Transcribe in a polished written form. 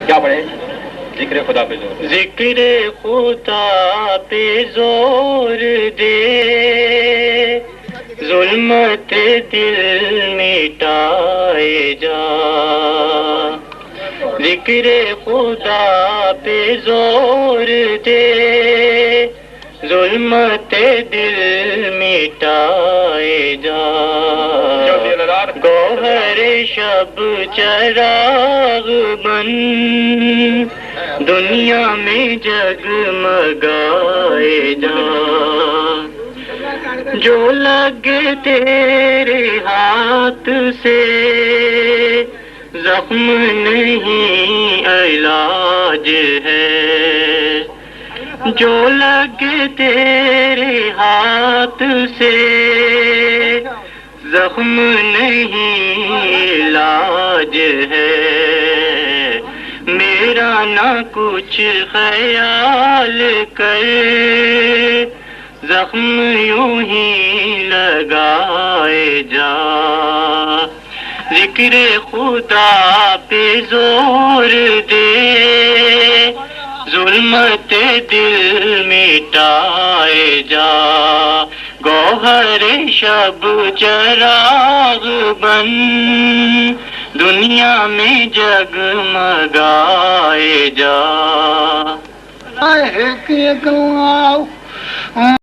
کیا پڑھے؟ ذکر خدا پہ زور، ذکر خدا پہ زور دے، ظلمت دل مٹائے جا، ذکر خدا پہ زور دے، ظلمت دل مٹائے جا، گوہر شب چراغ بن دنیا میں جگمگائے جا، جو لگے تیرے ہاتھ سے زخم نہیں علاج ہے، جو لگے تیرے ہاتھ سے زخم نہیں علاج ہے، میرا نہ کچھ خیال کر، زخم یوں ہی لگائے جا، ذکر خدا پہ زور دے، ظلمت دل مٹائے جا، گوہر شب چراغ بن دنیا میں جگمگائے جا۔